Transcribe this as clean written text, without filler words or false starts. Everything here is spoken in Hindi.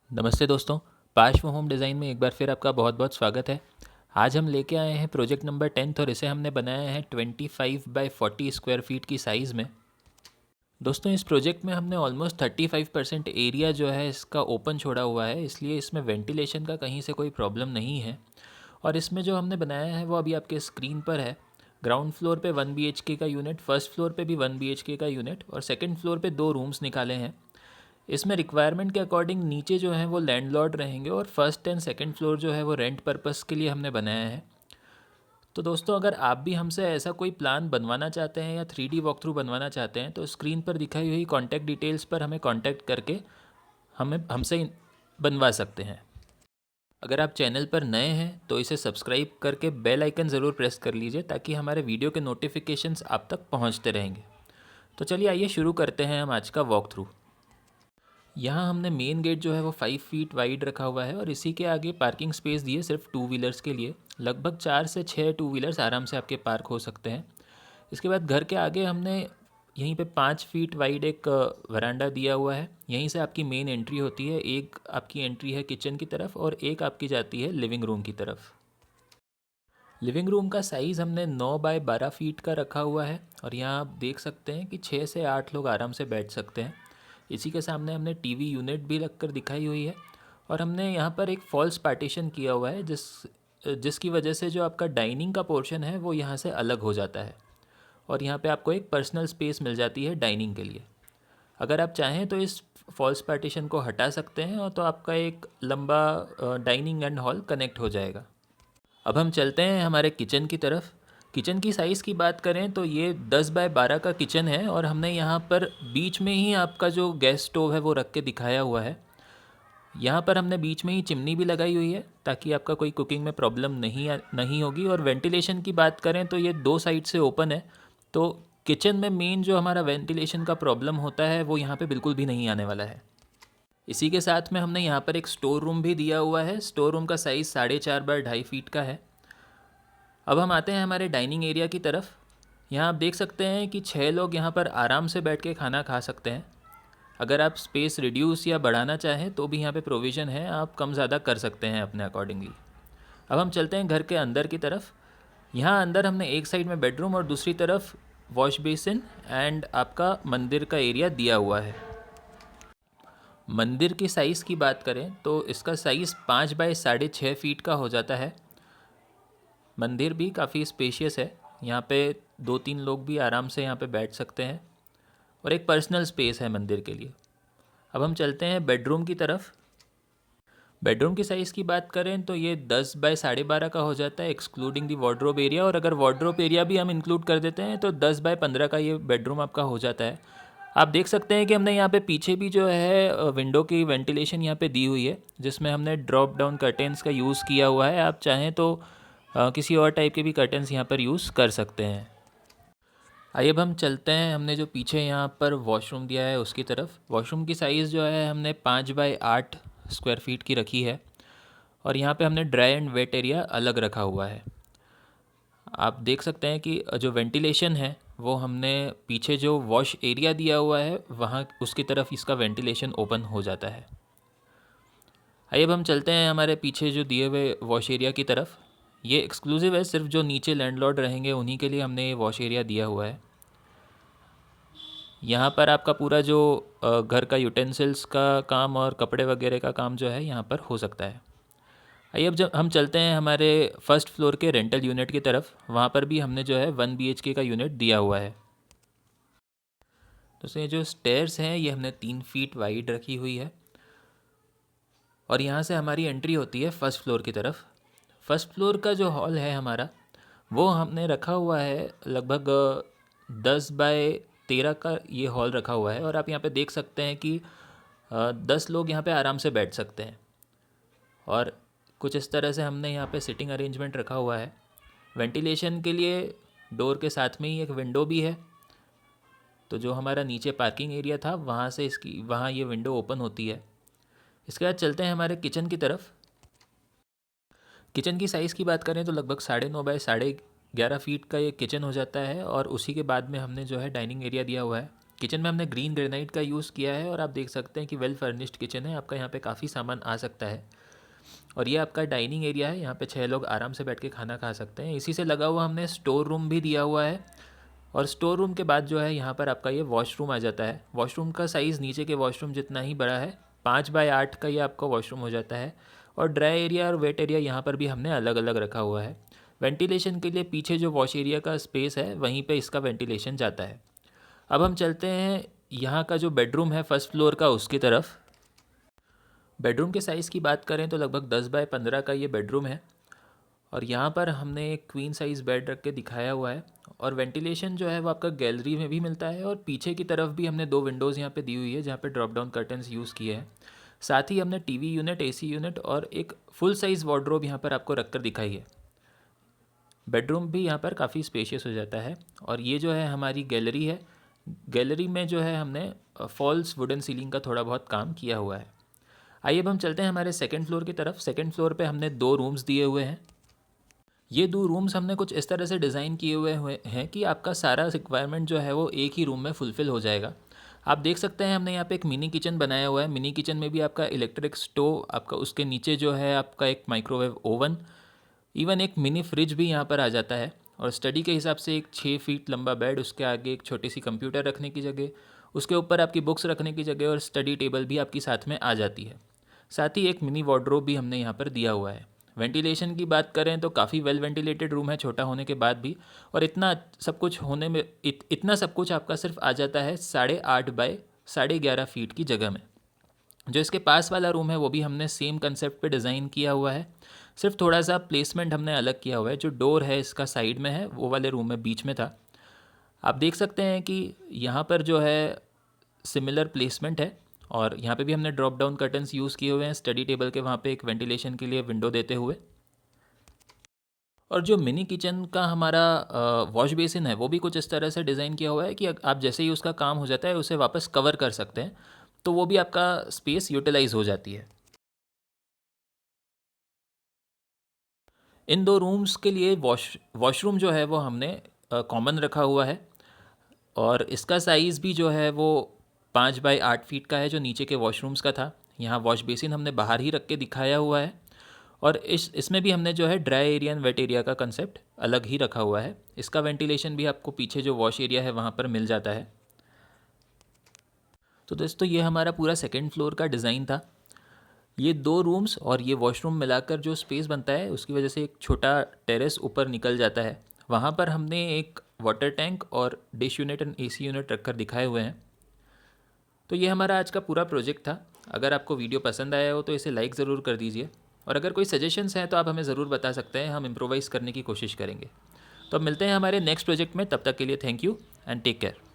नमस्ते दोस्तों। पार्श्व होम डिज़ाइन में एक बार फिर आपका बहुत बहुत स्वागत है। आज हम लेके आए हैं प्रोजेक्ट नंबर 10 और इसे हमने बनाया है 25 बाय 40 स्क्वायर फीट की साइज़ में। दोस्तों, इस प्रोजेक्ट में हमने ऑलमोस्ट 35% एरिया जो है इसका ओपन छोड़ा हुआ है, इसलिए इसमें वेंटिलेशन का कहीं से कोई प्रॉब्लम नहीं है। और इसमें जो हमने बनाया है वो अभी आपके स्क्रीन पर है। ग्राउंड फ्लोर पे 1 BHK का यूनिट, फर्स्ट फ्लोर पे भी 1 BHK का यूनिट और सेकंड फ्लोर पे 2 रूम्स निकाले हैं। इसमें रिक्वायरमेंट के अकॉर्डिंग नीचे जो है वो लैंडलॉर्ड रहेंगे और फर्स्ट एंड सेकंड फ्लोर जो है वो रेंट पर्पस के लिए हमने बनाया है। तो दोस्तों, अगर आप भी हमसे ऐसा कोई प्लान बनवाना चाहते हैं या 3D वॉक थ्रू बनवाना चाहते हैं तो स्क्रीन पर दिखाई हुई कॉन्टैक्ट डिटेल्स पर हमें कॉन्टैक्ट करके हमें हमसे बनवा सकते हैं। अगर आप चैनल पर नए हैं तो इसे सब्सक्राइब करके बेल आइकन ज़रूर प्रेस कर लीजिए ताकि हमारे वीडियो के नोटिफिकेशंस आप तक पहुंचते रहेंगे। तो चलिए आइए शुरू करते हैं हम आज का वॉक थ्रू। यहाँ हमने मेन गेट जो है वो 5 फीट वाइड रखा हुआ है और इसी के आगे पार्किंग स्पेस दिए सिर्फ 2 व्हीलर्स के लिए। लगभग 4 से 6 2 व्हीलर्स आराम से आपके पार्क हो सकते हैं। इसके बाद घर के आगे हमने यहीं पे 5 फीट वाइड एक वरांडा दिया हुआ है। यहीं से आपकी मेन एंट्री होती है। एक आपकी एंट्री है किचन की तरफ और एक आपकी जाती है लिविंग रूम की तरफ। लिविंग रूम का साइज़ हमने 9 बाय 12 फीट का रखा हुआ है और यहाँ आप देख सकते हैं कि 6 से 8 लोग आराम से बैठ सकते हैं। इसी के सामने हमने टीवी यूनिट भी रख कर दिखाई हुई है और हमने यहाँ पर एक फॉल्स पार्टीशन किया हुआ है जिसकी वजह से जो आपका डाइनिंग का पोर्शन है वो यहाँ से अलग हो जाता है और यहाँ पे आपको एक पर्सनल स्पेस मिल जाती है डाइनिंग के लिए। अगर आप चाहें तो इस फॉल्स पार्टीशन को हटा सकते हैं और तो आपका एक लंबा डाइनिंग एंड हॉल कनेक्ट हो जाएगा। अब हम चलते हैं हमारे किचन की तरफ। किचन की साइज़ की बात करें तो ये 10 बाय 12 का किचन है और हमने यहाँ पर बीच में ही आपका जो गैस स्टोव है वो रख के दिखाया हुआ है। यहाँ पर हमने बीच में ही चिमनी भी लगाई हुई है ताकि आपका कोई कुकिंग में प्रॉब्लम नहीं होगी। और वेंटिलेशन की बात करें तो ये 2 साइड से ओपन है, तो किचन में मेन जो हमारा वेंटिलेशन का प्रॉब्लम होता है वो यहाँ पे बिल्कुल भी नहीं आने वाला है। इसी के साथ में हमने यहाँ पर एक स्टोर रूम भी दिया हुआ है। स्टोर रूम का साइज़ 4.5 बाय 2.5 फीट का है। अब हम आते हैं हमारे डाइनिंग एरिया की तरफ। यहाँ आप देख सकते हैं कि 6 लोग यहाँ पर आराम से बैठ के खाना खा सकते हैं। अगर आप स्पेस रिड्यूस या बढ़ाना चाहें तो भी यहाँ पे प्रोविज़न है, आप कम ज़्यादा कर सकते हैं अपने अकॉर्डिंगली। अब हम चलते हैं घर के अंदर की तरफ। यहाँ अंदर हमने एक साइड में बेडरूम और दूसरी तरफ वॉश बेसिन एंड आपका मंदिर का एरिया दिया हुआ है। मंदिर की साइज़ की बात करें तो इसका साइज़ 5 बाय 6.5 फीट का हो जाता है। मंदिर भी काफ़ी स्पेशियस है, यहाँ पे 2-3 लोग भी आराम से यहाँ पे बैठ सकते हैं और एक पर्सनल स्पेस है मंदिर के लिए। अब हम चलते हैं बेडरूम की तरफ। बेडरूम की साइज़ की बात करें तो ये 10 बाय 12.5 का हो जाता है एक्सक्लूडिंग दी वार्डरोब एरिया, और अगर वार्डरोब एरिया भी हम इंक्लूड कर देते हैं तो 10 बाय 15 का ये बेडरूम आपका हो जाता है। आप देख सकते हैं कि हमने यहाँ पे पीछे भी जो है विंडो की वेंटिलेशन यहाँ पे दी हुई है जिसमें हमने ड्रॉप डाउन कर्टेंस का यूज़ किया हुआ है। आप चाहें तो किसी और टाइप के भी कर्टेंस यहाँ पर यूज़ कर सकते हैं। आइए अब हम चलते हैं हमने जो पीछे यहाँ पर वॉशरूम दिया है उसकी तरफ। वॉशरूम की साइज़ जो है हमने 5 बाय 8 स्क्वायर फीट की रखी है और यहाँ पे हमने ड्राई एंड वेट एरिया अलग रखा हुआ है। आप देख सकते हैं कि जो वेंटिलेशन है वो हमने पीछे जो वॉश एरिया दिया हुआ है वहाँ उसकी तरफ इसका वेंटिलेशन ओपन हो जाता है। आइए अब हम चलते हैं हमारे पीछे जो दिए हुए वॉश एरिया की तरफ। ये एक्सक्लूसिव है, सिर्फ जो नीचे लैंडलॉर्ड रहेंगे उन्हीं के लिए हमने ये वॉश एरिया दिया हुआ है। यहाँ पर आपका पूरा जो घर का यूटेंसिल्स का काम और कपड़े वगैरह का काम जो है यहाँ पर हो सकता है। आइए अब जब हम चलते हैं हमारे फर्स्ट फ्लोर के रेंटल यूनिट की तरफ। वहाँ पर भी हमने जो है 1 BHK का यूनिट दिया हुआ है। तो ये जो स्टेयर्स हैं ये हमने 3 फीट वाइड रखी हुई है और यहाँ से हमारी एंट्री होती है फर्स्ट फ्लोर की तरफ। फर्स्ट फ्लोर का जो हॉल है हमारा वो हमने रखा हुआ है लगभग 10 बाय 13 का ये हॉल रखा हुआ है और आप यहाँ पे देख सकते हैं कि 10 लोग यहाँ पे आराम से बैठ सकते हैं और कुछ इस तरह से हमने यहाँ पे सिटिंग अरेंजमेंट रखा हुआ है। वेंटिलेशन के लिए डोर के साथ में ही एक विंडो भी है, तो जो हमारा नीचे पार्किंग एरिया था वहाँ ये विंडो ओपन होती है। इसके बाद चलते हैं हमारे किचन की तरफ। किचन की साइज़ की बात करें तो लगभग 9.5 बाय 11.5 फीट का ये किचन हो जाता है और उसी के बाद में हमने जो है डाइनिंग एरिया दिया हुआ है। किचन में हमने ग्रीन ग्रेनाइट का यूज़ किया है और आप देख सकते हैं कि वेल फर्निश्ड किचन है, आपका यहाँ पे काफ़ी सामान आ सकता है। और ये आपका डाइनिंग एरिया है, यहाँ पे 6 लोग आराम से बैठ के खाना खा सकते हैं। इसी से लगा हुआ हमने स्टोर रूम भी दिया हुआ है। और स्टोर रूम के बाद जो है यहाँ पर आपका ये वॉशरूम आ जाता है। वॉशरूम का साइज़ नीचे के वॉशरूम जितना ही बड़ा है, 5x8 का ये आपका वॉशरूम हो जाता है। और ड्राई एरिया और वेट एरिया यहाँ पर भी हमने अलग अलग रखा हुआ है। वेंटिलेशन के लिए पीछे जो वॉश एरिया का स्पेस है वहीं पे इसका वेंटिलेशन जाता है। अब हम चलते हैं यहाँ का जो बेडरूम है फर्स्ट फ्लोर का, उसकी तरफ। बेडरूम के साइज़ की बात करें तो लगभग 10x15 का ये बेडरूम है। और यहाँ पर हमने एक क्वीन साइज़ बेड रख के दिखाया हुआ है। और वेंटिलेशन जो है वो आपका गैलरी में भी मिलता है और पीछे की तरफ भी हमने 2 विंडोज़ यहाँ पे दी हुई है जहाँ पे ड्रॉप डाउन कर्टन्स यूज़ किए हैं। साथ ही हमने टीवी यूनिट, एसी यूनिट और एक फुल साइज़ वार्डरोब यहाँ पर आपको रख कर दिखाई है। बेडरूम भी यहाँ पर काफ़ी स्पेशियस हो जाता है। और ये जो है हमारी गैलरी है। गैलरी में जो है हमने फॉल्स वुडन सीलिंग का थोड़ा बहुत काम किया हुआ है। आइए अब हम चलते हैं हमारे सेकंड फ्लोर की तरफ। सेकंड फ्लोर पे हमने 2 रूम्स दिए हुए हैं। ये 2 रूम्स हमने कुछ इस तरह से डिज़ाइन किए हुए हैं कि आपका सारा रिक्वायरमेंट जो है वो एक ही रूम में फुलफ़िल हो जाएगा। आप देख सकते हैं हमने यहाँ पे एक मिनी किचन बनाया हुआ है। मिनी किचन में भी आपका इलेक्ट्रिक स्टोव, आपका उसके नीचे जो है आपका एक माइक्रोवेव ओवन, इवन एक मिनी फ्रिज भी यहाँ पर आ जाता है। और स्टडी के हिसाब से एक 6 फीट लंबा बेड, उसके आगे एक छोटी सी कंप्यूटर रखने की जगह, उसके ऊपर आपकी बुक्स रखने की जगह और स्टडी टेबल भी आपकी साथ में आ जाती है। साथ ही एक मिनी वार्डरोब भी हमने यहाँ पर दिया हुआ है। वेंटिलेशन की बात करें तो काफ़ी वेल वेंटिलेटेड रूम है, छोटा होने के बाद भी। और इतना सब कुछ होने में इतना सब कुछ आपका सिर्फ आ जाता है 8.5 बाय 11.5 फीट की जगह में। जो इसके पास वाला रूम है वो भी हमने सेम कंसेप्ट पे डिज़ाइन किया हुआ है, सिर्फ थोड़ा सा प्लेसमेंट हमने अलग किया हुआ है। जो डोर है इसका साइड में है, वो वाले रूम में बीच में था। आप देख सकते हैं कि यहाँ पर जो है सिमिलर प्लेसमेंट है। और यहाँ पे भी हमने ड्रॉप डाउन कर्टन्स यूज़ किए हुए हैं स्टडी टेबल के वहाँ पे एक वेंटिलेशन के लिए विंडो देते हुए। और जो मिनी किचन का हमारा वॉश बेसिन है वो भी कुछ इस तरह से डिज़ाइन किया हुआ है कि आप जैसे ही उसका काम हो जाता है उसे वापस कवर कर सकते हैं, तो वो भी आपका स्पेस यूटिलाइज हो जाती है। इन 2 रूम्स के लिए वॉशरूम जो है वो हमने कॉमन रखा हुआ है। और इसका साइज़ भी जो है वो 5x8 फीट का है, जो नीचे के वॉशरूम्स का था। यहाँ वॉश बेसिन हमने बाहर ही रख के दिखाया हुआ है। और इसमें भी हमने जो है dry area and wait area का कंसेप्ट अलग ही रखा हुआ है। इसका वेंटिलेशन भी आपको पीछे जो वॉश एरिया है वहाँ पर मिल जाता है। तो दोस्तों ये हमारा पूरा सेकेंड फ्लोर का डिज़ाइन था। ये 2 रूम्स और ये वॉशरूम मिलाकर जो स्पेस बनता है उसकी वजह से एक छोटा टेरेस ऊपर निकल जाता है। वहाँ पर हमने एक वाटर टैंक और dish unit and AC unit रखकर दिखाए हुए हैं। तो ये हमारा आज का पूरा प्रोजेक्ट था। अगर आपको वीडियो पसंद आया हो तो इसे लाइक ज़रूर कर दीजिए। और अगर कोई सजेशंस हैं तो आप हमें ज़रूर बता सकते हैं, हम इम्प्रोवाइज़ करने की कोशिश करेंगे। तो अब मिलते हैं हमारे नेक्स्ट प्रोजेक्ट में, तब तक के लिए thank you and take care.